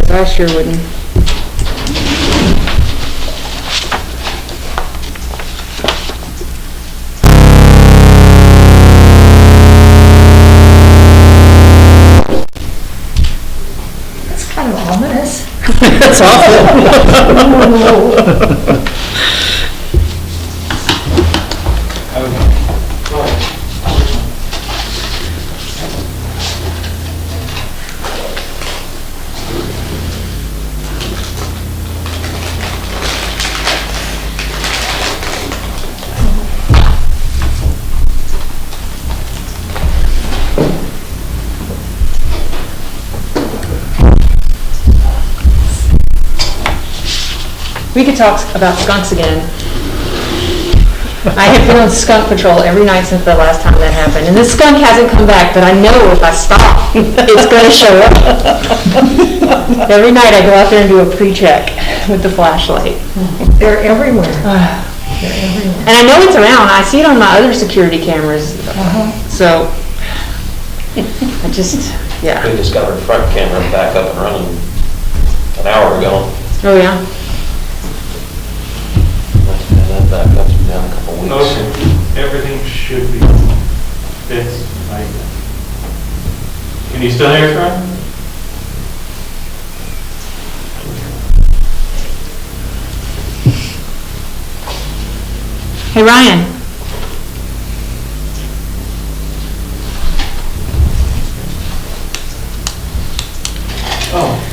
'cause I sure wouldn't. That's kind of ominous. That's awful. We could talk about skunks again. I have been on skunk patrol every night since the last time that happened, and this skunk hasn't come back, but I know if I stop, it's gonna show up. Every night I go out there and do a pre-check with the flashlight. They're everywhere. They're everywhere. And I know it's around, I see it on my other security cameras, so, I just, yeah. We just got our front camera back up and running an hour ago. Oh, yeah? And that back up's been down a couple weeks. Okay, everything should be fixed. Can you still hear us, Ryan? Hey, Ryan. Oh.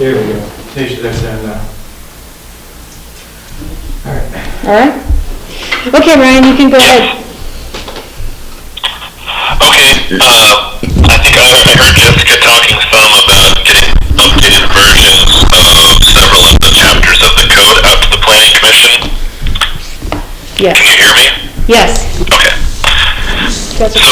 There we go. They should send that. All right. All right? Okay, Ryan, you can go ahead. Okay, I think I heard Jessica talking some about getting updated versions of several of the chapters of the code out to the planning commission. Yes. Can you hear me? Yes. Okay. That's So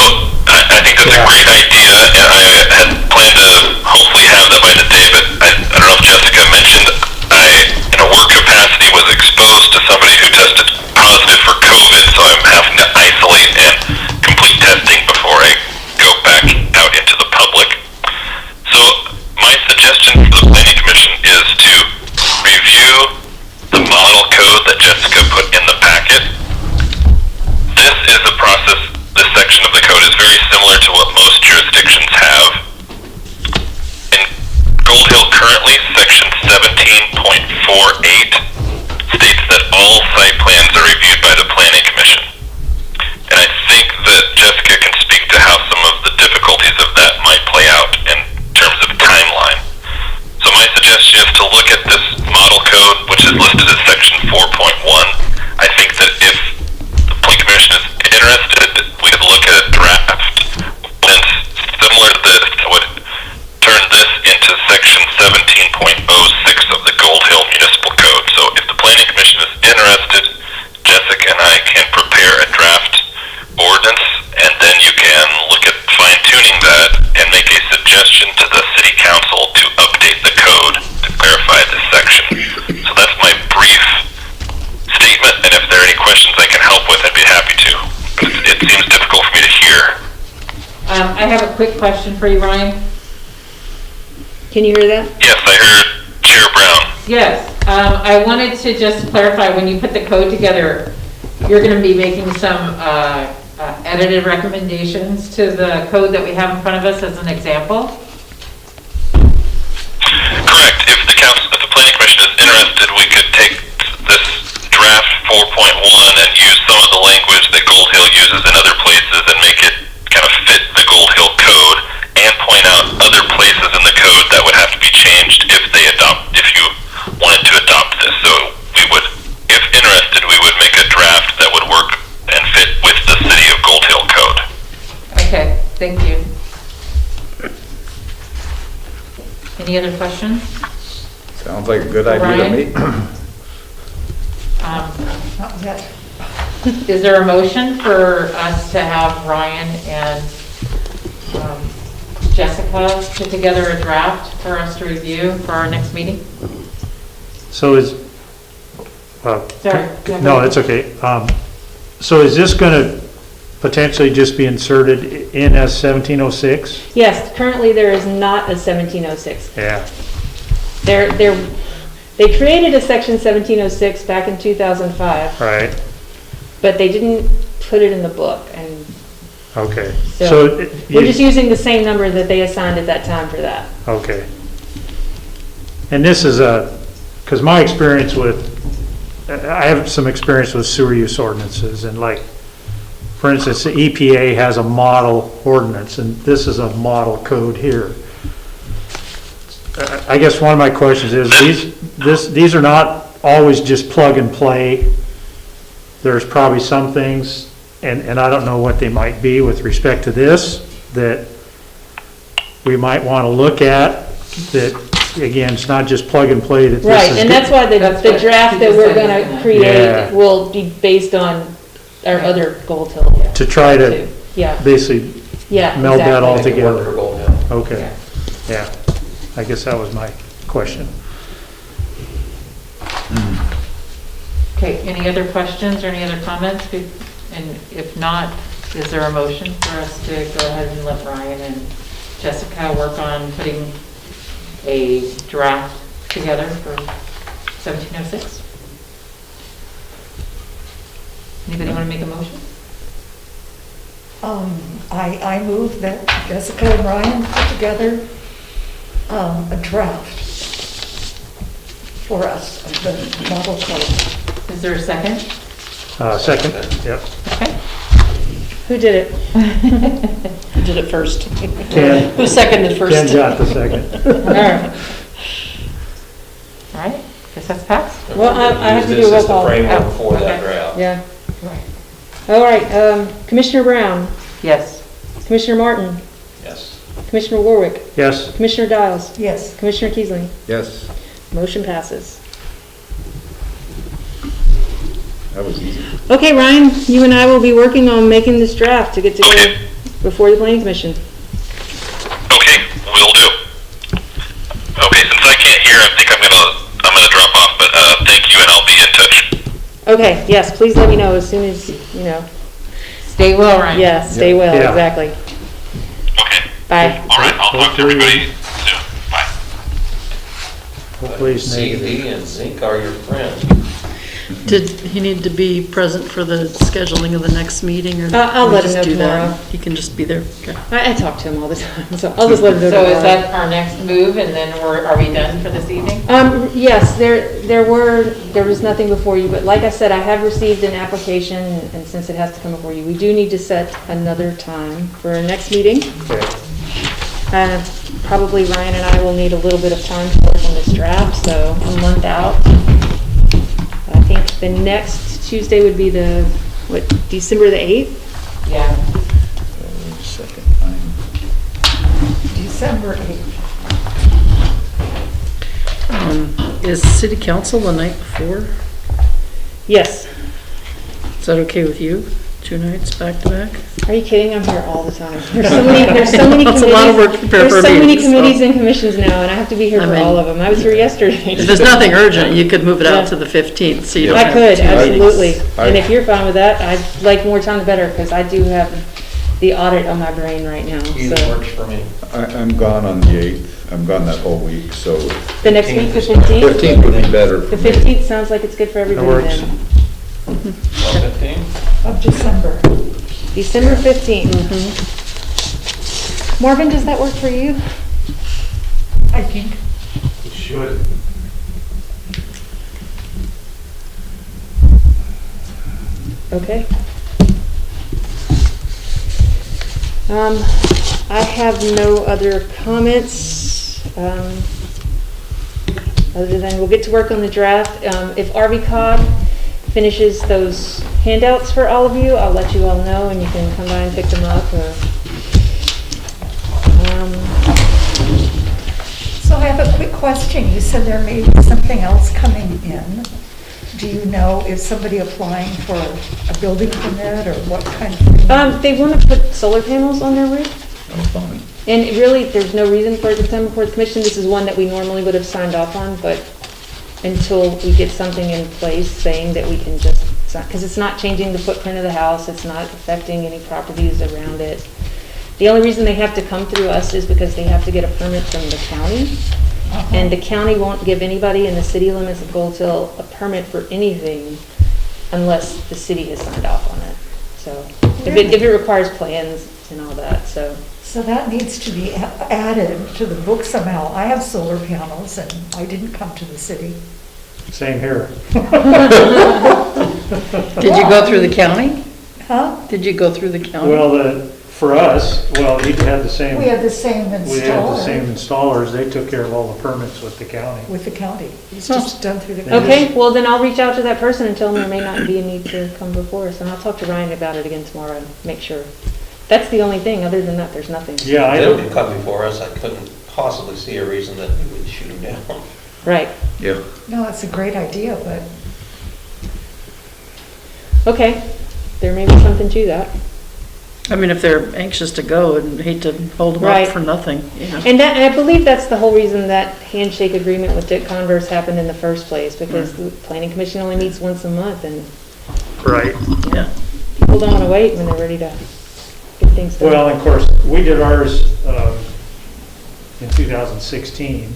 I think that's a great idea, and I had planned to hopefully have that by today, but I don't know if Jessica mentioned I, in a work capacity, was exposed to somebody who tested positive for COVID, so I'm having to isolate and complete testing before I go back out into the public. So my suggestion for the planning commission is to review the model code that Jessica put in the packet. This is a process, this section of the code is very similar to what most jurisdictions have. In Gold Hill currently, section 17.48 states that all site plans are reviewed by the planning commission. And I think that Jessica can speak to how some of the difficulties of that might play out in terms of timeline. So my suggestion is to look at this model code, which is listed as section 4.1. I think that if the planning commission is interested, we could look at a draft and similar to this would turn this into section 17.06 of the Gold Hill Municipal Code. So if the planning commission is interested, Jessica and I can prepare a draft ordinance, and then you can look at fine-tuning that and make a suggestion to the city council to update the code to clarify this section. So that's my brief statement, and if there are any questions I can help with, I'd be happy to. But it seems difficult for me to hear. I have a quick question for you, Ryan. Can you hear that? Yes, I heard Chair Brown. Yes. I wanted to just clarify, when you put the code together, you're going to be making some edited recommendations to the code that we have in front of us as an example? Correct. If the planning commission is interested, we could take this draft 4.1 and use some of the language that Gold Hill uses in other places and make it kind of fit the Gold Hill code, and point out other places in the code that would have to be changed if you wanted to adopt this. So we would, if interested, we would make a draft that would work and fit with the City of Gold Hill code. Okay, thank you. Any other questions? Sounds like a good idea to me. Not yet. Is there a motion for us to have Ryan and Jessica put together a draft for us to review for our next meeting? So is, Sorry. no, it's okay. So is this going to potentially just be inserted in as 1706? Yes, currently there is not a 1706. Yeah, They created a section 1706 back in 2005, right, but they didn't put it in the book, and okay. so we're just you- using the same number that they assigned at that time for that. Okay. And this is because my experience I have some experience with sewer use ordinances, and like, for instance, the EPA has a model ordinance, and this is a model code here. I guess one of my questions is, these are not always just plug and play. There's probably some things, and I don't know what they might be with respect to this, that we might want to look at, that, again, it's not just plug and play, that this is. Right, and that's why That's the what draft she that just we're said gonna he's gonna- create Yeah. will be based on our other Gold Hill. To try to too. Yeah, basically yeah, meld that all exactly. Make it work for together. Gold Hill. Okay, yeah, I guess that was my question. Okay, any other questions or any other comments? And if not, is there a motion for us to go ahead and let Ryan and Jessica work on putting a draft together for 1706? Anybody want to make a motion? I move that Jessica and Ryan put together a draft for us of the model code. Is there a second? Second, yep. Okay. Who did it? Who did it first? Ken, Who seconded first? Ken got the second. All right. That's passed? Well, I have to do a Use roll this as the call. framework Oh, for that okay. draft. Yeah. All right, Commissioner Brown, Yes. Commissioner Martin, Yes. Commissioner Warwick, Yes, Commissioner Dials, Yes, Commissioner Keesling. Yes, Motion passes. that was easy. Okay, Ryan, you and I will be working on making this draft to get together Okay. before the planning commission. Okay, will do. Okay, since I can't hear, I think I'm gonna drop off, but, thank you and I'll be in touch. Okay, yes, please let me know as soon as, you know, Stay well, Ryan. yeah, stay well, Yeah. exactly. Okay, Bye. all right, I'll talk to Hopefully- everybody soon. Bye. hopefully it's negative. CV and zinc are your friends. Did he need to be present for the scheduling of the next meeting, or? I'll we let him just know do that? tomorrow. He can just be there, okay. I talk to him all the time, so I'll just let him know So is tomorrow. that our next move, and then are we done for this evening? Yes, there was nothing before you, but like I said, I have received an application, and since it has to come before you, we do need to set another time for our next meeting. Okay. Probably Ryan and I will need a little bit of time to work on this draft, so a month out. I think the next Tuesday would be December the 8th? Yeah. Second time. December 8th. Is city council the night before? Yes. Is that okay with you? 2 nights back to back? Are you kidding? I'm here all the time. There's so many committees. That's a lot of work to prepare for There's a so many meeting, so- committees and commissions now, and I have to be here I for mean- all of them. I was here yesterday. If there's nothing urgent, you could move it Yeah. out to the 15th, so you don't I have could, 2 meetings. absolutely. I- And if you're fine with that, I'd like more time the better, because I do have the audit on my brain right now, Either so. works for me. I'm gone on the 8th. I'm gone that whole week, so The next week, the 15th? 15th would be better The for me. 15th sounds like it's good for everybody works. then. 15? Of December. December 15th. Marvin, does that work for you? I think. It should. Okay. I have no other comments, other than we'll get to work on the draft. If RV Cog finishes those handouts for all of you, I'll let you all know, and you can come by and pick them up, or, So I have a quick question. You said there may be something else coming in. Do you know if somebody applying for a building permit or what kind of thing? they want to put solar panels on their roof. Oh, fine. And really, there's no reason for it to come before the commission. This is one that we normally would have signed off on, but until we get something in place saying that we can just, because it's not changing the footprint of the house, it's not affecting any properties around it. The only reason they have to come through us is because they have to get a permit from the county. And the county won't give anybody in the city limits of Gold Hill a permit for anything unless the city has signed off on it. So, if it requires plans and all that, so. So that needs to be added to the book somehow. I have solar panels and I didn't come to the city. Same here. Did you go through the county? Huh? Did you go through the county? Well, for us, we had the same. We had the same We had the same installer installers, they took care of all the permits with the county. with the county. It's just done through the county. Okay, well then I'll reach out to that person and tell them there may not be a need to come before us, and I'll talk to Ryan about it again tomorrow and make sure. That's the only thing, other than that, there's nothing. Yeah, I If they don't, would come before us, I couldn't possibly see a reason that we would shoot them down. Right, Yeah. No, it's a great idea, but okay, there may be something to that. I mean, if they're anxious to go and hate to hold them Right. up for nothing, you know. And I believe that's the whole reason that handshake agreement with Dick Converse happened in the first place, because the planning commission only meets once a month, and right. Yeah. people don't want to wait when they're ready to get things done. Well, and of course, we did ours in 2016,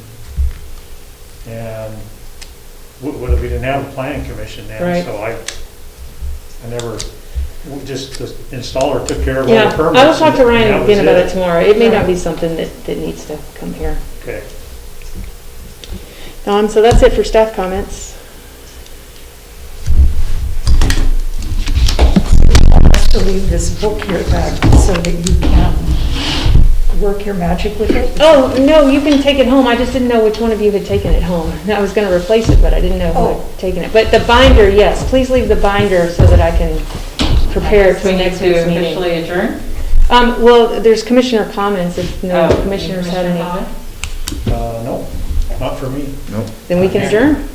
and we didn't have a planning commission then, Right. so I never, the installer took care of all the Yeah, permits. I will talk to and Ryan that again was about it tomorrow. It may not be something that needs to come here. Okay. So that's it for staff comments. I have to leave this book here back so that you can work your magic with it? Oh, no, you can take it home. I just didn't know which one of you had taken it home. I was gonna replace it, but I didn't know who Oh. had taken it. But the binder, yes, please leave the binder so that I can prepare it for We need next to week's meeting. officially adjourn? Well, there's commissioner comments, if no Oh, commissioners had any. commissioner comment? No, not for me. Nope. Then we can adjourn.